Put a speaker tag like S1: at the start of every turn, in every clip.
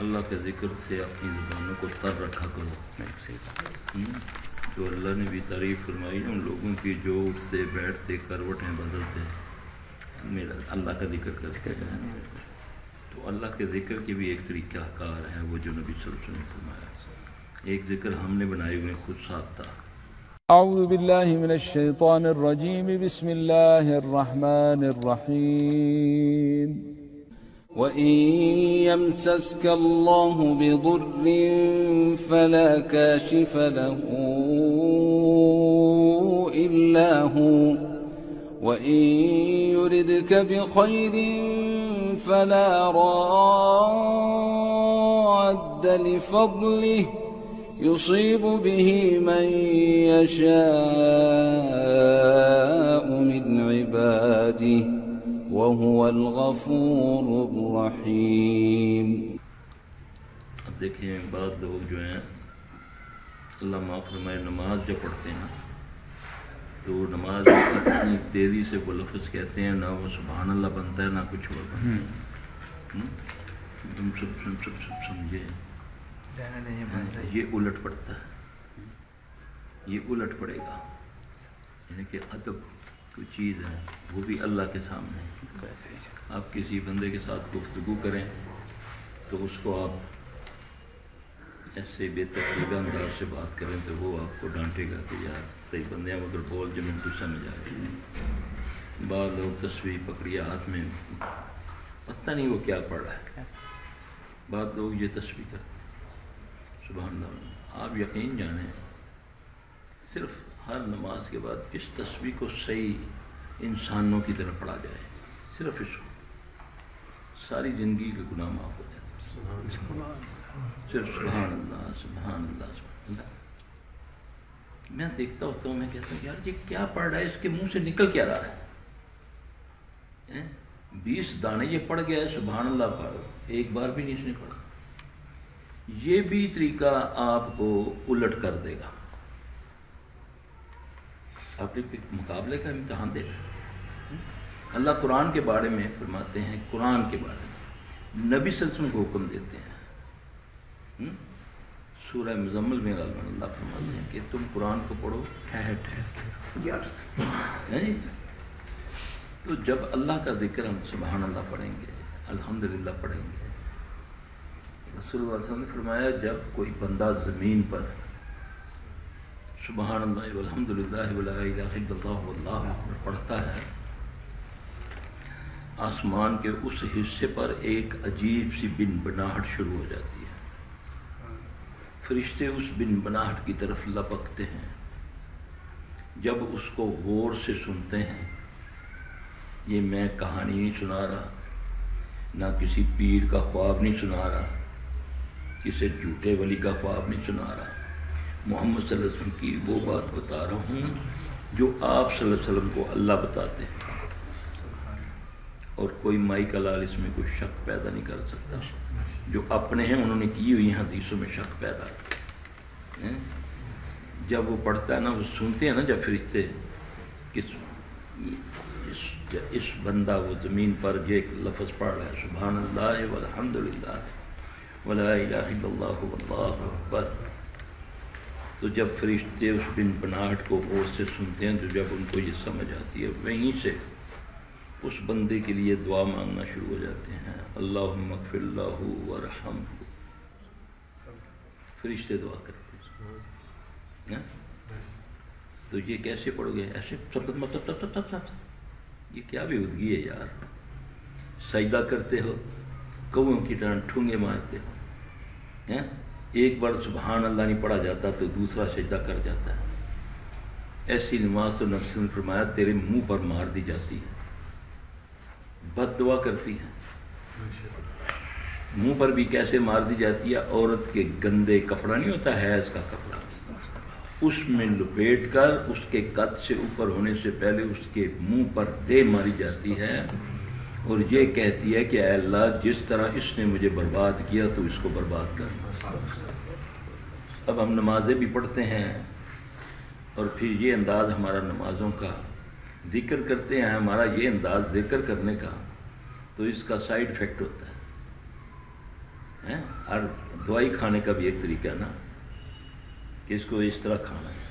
S1: اللہ کے ذکر سے اپنی زبانوں کو تر رکھا کرو. جو اللہ نے بھی تعریف فرمائی ان لوگوں کی جو اٹھتے بیٹھتے کروٹیں بدلتے میرا اللہ کا ذکر کرتے ہیں. تو اللہ کے ذکر کی بھی ایک طریقہ کار ہے وہ جو نبی صلی اللہ علیہ وسلم نے فرمایا. ایک ذکر ہم نے بنائے ہوئے خود ساتھ تھا.
S2: اعوذ باللہ من الشیطان الرجیم بسم اللہ الرحمن الرحیم وَإِن يَمْسَسْكَ اللَّهُ بِضُرٍّ فَلَا كَاشِفَ لَهُ إِلَّا هُوَ وَإِن يُرِدْكَ بِخَيْرٍ فَلَا رَادَّ لِفَضْلِهِ يصيب به من يشاء من عباده وهو الغفور الرحيم.
S1: اب دیکھیں بعض لوگ جو ہیں اللہ معاف فرمائے نماز جب پڑھتے ہیں تو نماز اتنی تیزی سے وہ لفظ کہتے ہیں نہ وہ سبحان اللہ بنتا ہے نہ کچھ اور بنتا ہے. تم سب سمجھے یہ الٹ پڑتا ہے. یہ الٹ پڑے گا. یعنی کہ ادب کوئی چیز ہے وہ بھی اللہ کے سامنے. آپ کسی بندے کے ساتھ گفتگو کریں تو اس کو آپ ایسے بے تقریبا انداز سے بات کریں تو وہ آپ کو ڈانٹے گا کہ یار صحیح بندے ہیں مگر بول جو میں کچھ سمجھ آ گئی. بعض لوگ تصویر پکڑیا ہاتھ میں پتہ نہیں وہ کیا پڑھ رہا ہے. بعض لوگ یہ تصویر کرتے. سبحان اللہ. آپ یقین جانیں صرف ہر نماز کے بعد اس تسبیح کو صحیح انسانوں کی طرح پڑھا جائے صرف اس کو ساری زندگی کے گناہ معاف ہو جاتے. صرف سبحان اللہ سبحان اللہ سبحان اللہ. میں دیکھتا ہوتا ہوں میں کہتا ہوں یار یہ کیا پڑھ رہا ہے اس کے منہ سے نکل کیا رہا ہے. 20 دانے یہ پڑھ گیا ہے سبحان اللہ پڑھ ایک بار بھی نہیں اس نے پڑھا. یہ بھی طریقہ آپ کو الٹ کر دے گا. آپ نے مقابلے کا امتحان دے گا. اللہ قرآن کے بارے میں فرماتے ہیں قرآن کے بارے میں نبی صلی اللہ علیہ وسلم کو حکم دیتے ہیں. سورہ مزمل میں اللہ فرماتے ہیں کہ تم قرآن کو پڑھو ٹھہر ٹھہر. تو جب اللہ کا ذکر ہم سبحان اللہ پڑھیں گے الحمدللہ پڑھیں گے رسول اللہ صلی اللہ علیہ وسلم نے فرمایا جب کوئی بندہ زمین پر سبحان اللہ والحمدللہ ولا الہ الا اللہ واللہ اکبر پڑھتا ہے آسمان کے اس حصے پر ایک عجیب سی بن بناہٹ شروع ہو جاتی ہے. فرشتے اس بن بناہٹ کی طرف لپکتے ہیں. جب اس کو غور سے سنتے ہیں یہ میں کہانی نہیں سنا رہا نہ کسی پیر کا خواب نہیں سنا رہا کسی جھوٹے ولی کا خواب نہیں سنا رہا محمد صلی اللہ علیہ وسلم کی وہ بات بتا رہا ہوں جو آپ صلی اللہ علیہ وسلم کو اللہ بتاتے ہیں. اور کوئی مائی کا لال اس میں کوئی شک پیدا نہیں کر سکتا. جو اپنے ہیں انہوں نے کی ہوئی حدیثوں میں شک پیدا کر. جب وہ پڑھتا ہے نا وہ سنتے ہیں نا جب فرشتے اس بندہ وہ زمین پر یہ ایک لفظ پڑھ رہا ہے سبحان اللہ والحمدللہ ولا الہ الا اللہ واللہ اکبر. تو جب فرشتے اس بن بناہٹ کو غور سے سنتے ہیں تو جب ان کو یہ سمجھ آتی ہے وہیں سے اس بندے کے لیے دعا مانگنا شروع ہو جاتے ہیں اللہم اغفر لہ وارحمہ. فرشتے دعا کرتے ہیں. تو یہ کیسے پڑھو گے ایسے یہ کیا بیہودگی ہے یار. سجدہ کرتے ہو کووں کی طرح ٹھونگے مارتے ہو. ایک بار سبحان اللہ نہیں پڑھا جاتا تو دوسرا سجدہ کر جاتا ہے. ایسی نماز تو نبی صلی اللہ علیہ وسلم نے فرمایا تیرے منہ پر مار دی جاتی ہے. بد دعا کرتی ہے. منہ پر بھی کیسے مار دی جاتی ہے عورت کے گندے کپڑا نہیں ہوتا حیض کا کپڑا اس میں لپیٹ کر اس کے قد سے اوپر ہونے سے پہلے اس کے منہ پر دے ماری جاتی ہے اور یہ کہتی ہے کہ اے اللہ جس طرح اس نے مجھے برباد کیا تو اس کو برباد کر. اب ہم نمازیں بھی پڑھتے ہیں اور پھر یہ انداز ہمارا نمازوں کا ذکر کرتے ہیں ہمارا یہ انداز ذکر کرنے کا تو اس کا سائیڈ افیکٹ ہوتا ہے ہر دوائی کھانے کا بھی ایک طریقہ ہے نا کہ اس کو اس طرح کھانا ہے،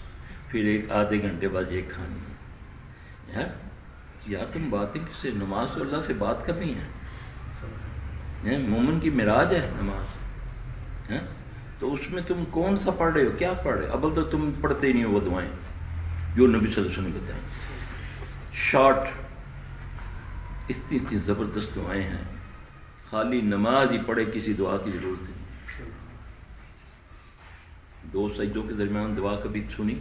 S1: پھر ایک آدھے گھنٹے بعد یہ کھانی ہے۔ یار تم باتیں کس سے؟ نماز تو اللہ سے بات کرنی ہے، مومن کی معراج ہے نماز، تو اس میں تم کون سا پڑھ رہے ہو، کیا پڑھ رہے ہو؟ اول تو تم پڑھتے ہی نہیں ہو وہ دعائیں جو نبی صلی اللہ علیہ وسلم نے بتائیں، شارٹ اتنی زبردست دعائیں ہیں، خالی نماز ہی پڑھے کسی دعا کی ضرورت نہیں۔ دو سجدوں کے درمیان دعا کبھی سنی؟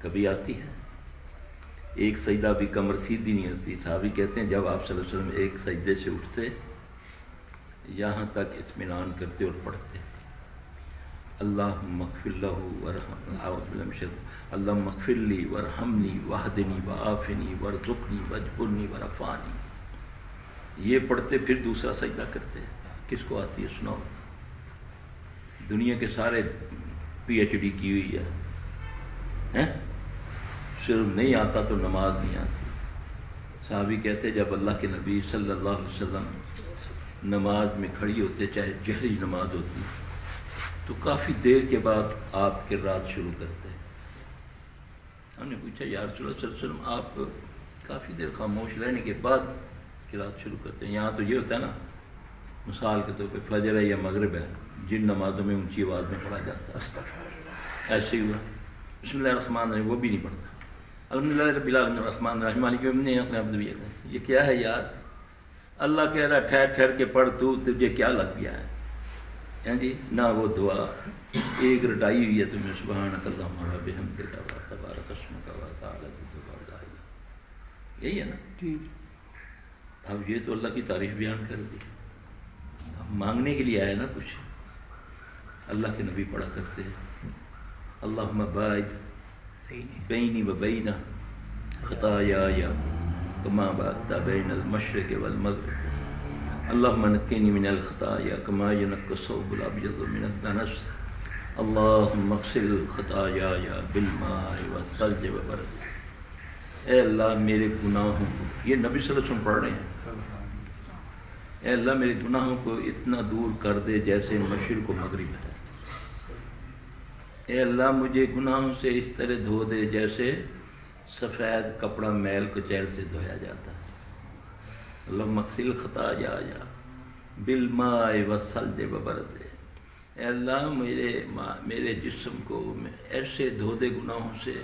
S1: کبھی آتی ہے؟ ایک سجدہ بھی کمر سیدھی نہیں ہوتی۔ صحابی کہتے ہیں جب آپ صلی اللہ علیہ وسلم ایک سجدے سے اٹھتے یہاں تک اطمینان کرتے اور پڑھتے، اللہم اغفر لہ ورحمہ، اللہم اغفر لی ورحمنی واہدنی وعافنی وارزقنی واجبرنی ورفعنی، یہ پڑھتے پھر دوسرا سجدہ کرتے۔ کس کو آتی ہے سناؤ؟ دنیا کے سارے پی ایچ ڈی کی ہوئی ہے، صرف نہیں آتا تو نماز نہیں آتی۔ صحابی کہتے جب اللہ کے نبی صلی اللہ علیہ وسلم نماز میں کھڑی ہوتے، چاہے جہری نماز ہوتی، تو کافی دیر کے بعد آپ قرات شروع کرتے۔ ہم نے پوچھا یا رسول اللہ صلی اللہ علیہ وسلم آپ کافی دیر خاموش رہنے کے بعد قرات شروع کرتے ہیں؟ یہاں تو یہ ہوتا ہے نا، مثال کے طور پہ فجر ہے یا مغرب ہے، جن نمازوں میں اونچی آواز میں پڑھا جاتا ہے، ایسے ہی ہوا بسم اللہ الرحمن الرحیم وہ بھی نہیں پڑھتا، الحمدللہ رب العالمین الرحمن الرحیم مالک یوم الدین، یہ کیا ہے یار؟ اللہ کہہ رہا ٹھہر ٹھہر کے پڑھ، تو تجھے کیا لگ گیا ہے جی؟ نہ وہ دعا ایک رٹائی ہوئی ہے تمہیں، سبحانک اللہم و بحمدک تبارک اسمک وتعالی جدک، یہی ہے نا؟ اب یہ تو اللہ کی تعریف بیان کر دی، اب مانگنے کے لیے آئے نا کچھ۔ اللہ کے نبی پڑھا کرتے ہیں اللہم باعد بینی و بین خطایایا کما بعدت بین المشرق والمغرب، اللہم نقنی من الخطایا کما ینقی الثوب الابیض من الدنس، اللہم اغسل خطایایا بالماء والثلج والبرد۔ اے اللہ میرے گناہوں کو، یہ نبی صلی اللہ علیہ وسلم پڑھ رہے ہیں، اے اللہ میرے گناہوں کو اتنا دور کر دے جیسے مشرق و مغرب ہے، اے اللہ مجھے گناہوں سے اس طرح دھو دے جیسے سفید کپڑا میل کچیل سے دھویا جاتا ہے، اللہم اغسل خطایایا بالماء والثلج والبرد، اے اللہ میرے جسم کو ایسے دھو دے گناہوں سے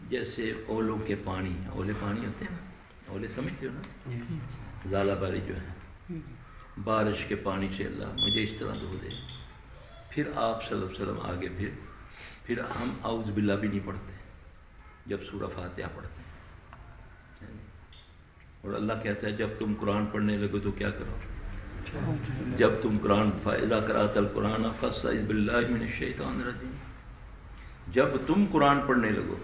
S1: جیسے اولوں کے پانی، اولے پانی ہوتے ہیں نا، اولے سمجھتے ہو نا، زالہ باری جو ہے، بارش کے پانی سے اللہ مجھے اس طرح دھو دے۔ پھر آپ صلی اللہ علیہ وسلم آگے پھر ہم اعوذ باللہ بھی نہیں پڑھتے جب سورہ فاتحہ پڑھتے ہیں، اور اللہ کہتا ہے جب تم قرآن پڑھنے لگو تو کیا کرو؟ جب تم قرآن فَإِذَا قَرَأْتَ الْقُرْآنَ فَاسْتَعِذْ بِاللَّهِ مِنَ الشَّيْطَانِ الرَّجِيمِ، جب تم قرآن پڑھنے لگو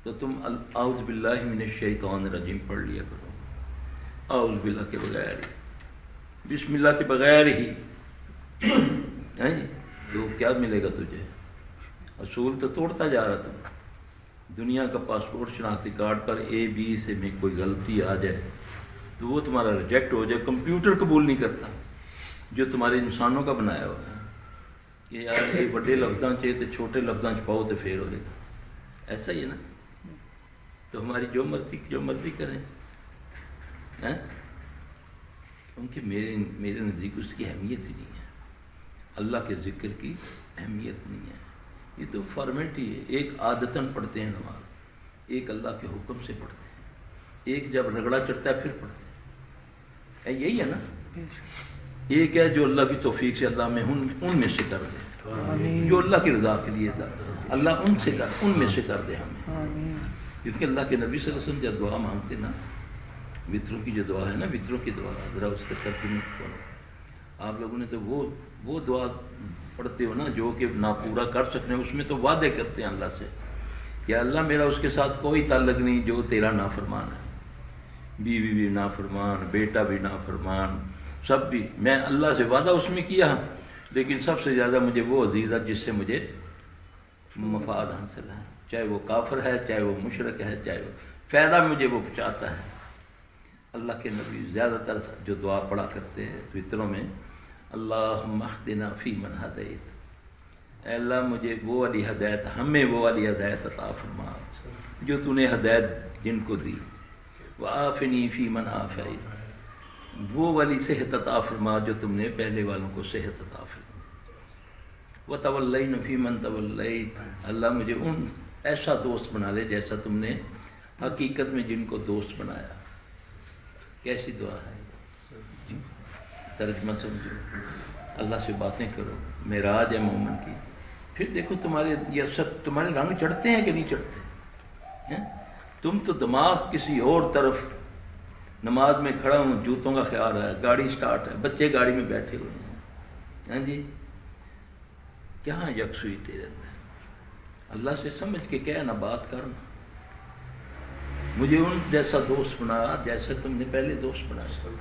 S1: تو تم اعوذ باللہ من الشیطان الرجیم پڑھ لیا کرو، اعوذ باللہ کے بغیر، بسم اللہ کے بغیر ہی، تو کیا ملے گا تجھے؟ اصول تو توڑتا جا رہا تھا۔ دنیا کا پاسپورٹ شناختی کارڈ پر اے بی سے میں کوئی غلطی آ جائے تو وہ تمہارا ریجیکٹ ہو جائے، کمپیوٹر قبول نہیں کرتا جو تمہارے انسانوں کا بنایا ہوا ہے کہ یار یہ بڑے لفظاں چاہیے تو چھوٹے لفظاں چ پاؤ تو پھر ہو گا، ایسا ہی ہے نا؟ تو ہماری جو مرضی کریں، کیونکہ میرے نزدیک اس کی اہمیت ہی نہیں ہے، اللہ کے ذکر کی اہمیت نہیں ہے، یہ تو فارمیلٹی ہے، ایک عادتاً پڑھتے ہیں نماز، ایک اللہ کے حکم سے پڑھتے ہیں، ایک جب رگڑا چڑھتا ہے پھر پڑھتے ہیں، یہی ہے نا؟ ایک ہے جو اللہ کی توفیق سے اللہ میں ان میں سے کر دے، جو اللہ کی رضا کے لیے اللہ ان میں سے کر دے ہمیں، کیونکہ اللہ کے نبی صلی اللہ علیہ وسلم جب دعا مانگتے نا، وطروں کی جو دعا ہے نا، وطروں کی دعا، ذرا اس کا ترجمہ کرو آپ لوگوں نے، تو وہ دعا پڑھتے ہو نا جو کہ نہ پورا کر سکتے ہیں، اس میں تو وعدے کرتے ہیں اللہ سے کہ اللہ میرا اس کے ساتھ کوئی تعلق نہیں جو تیرا نافرمان ہے، بیوی بھی نافرمان، بیٹا بھی نافرمان، سب بھی، میں اللہ سے وعدہ اس میں کیا، لیکن سب سے زیادہ مجھے وہ عزیز ہے جس سے مجھے مفاد حاصل ہے، چاہے وہ کافر ہے، چاہے وہ مشرک ہے، چاہے وہ فائدہ مجھے وہ پہنچاتا ہے۔ اللہ کے نبی زیادہ تر جو دعا پڑھا کرتے ہیں وطروں میں، اللہم اہدنا فیمن ہدیت، اے اللہ مجھے وہ والی ہدایت، ہمیں وہ والی ہدایت عطا فرما جو تو نے ہدایت جن کو دی، وعافنی فیمن عافیت، وہ والی صحت عطا فرما جو تم نے پہلے والوں کو صحت عطا فرما، وتولینا فیمن تولیت، اللہ مجھے ان ایسا دوست بنا لے جیسا تم نے حقیقت میں جن کو دوست بنایا۔ کیسی دعا ہے، ترجمہ سمجھو، اللہ سے باتیں کرو، معراج ہے مومن کی۔ پھر دیکھو تمہارے یہ سب تمہارے رنگ چڑھتے ہیں کہ نہیں چڑھتے ہیں؟ تم تو دماغ کسی اور طرف، نماز میں کھڑا ہوں جوتوں کا خیال ہے، گاڑی سٹارٹ ہے، بچے گاڑی میں بیٹھے ہوئے ہیں، ہاں جی کہاں یکسوئی تیرے اندر؟ اللہ سے سمجھ کے کہنا، بات کرنا، مجھے ان جیسا دوست بنا جیسے تم نے پہلے دوست بنایا۔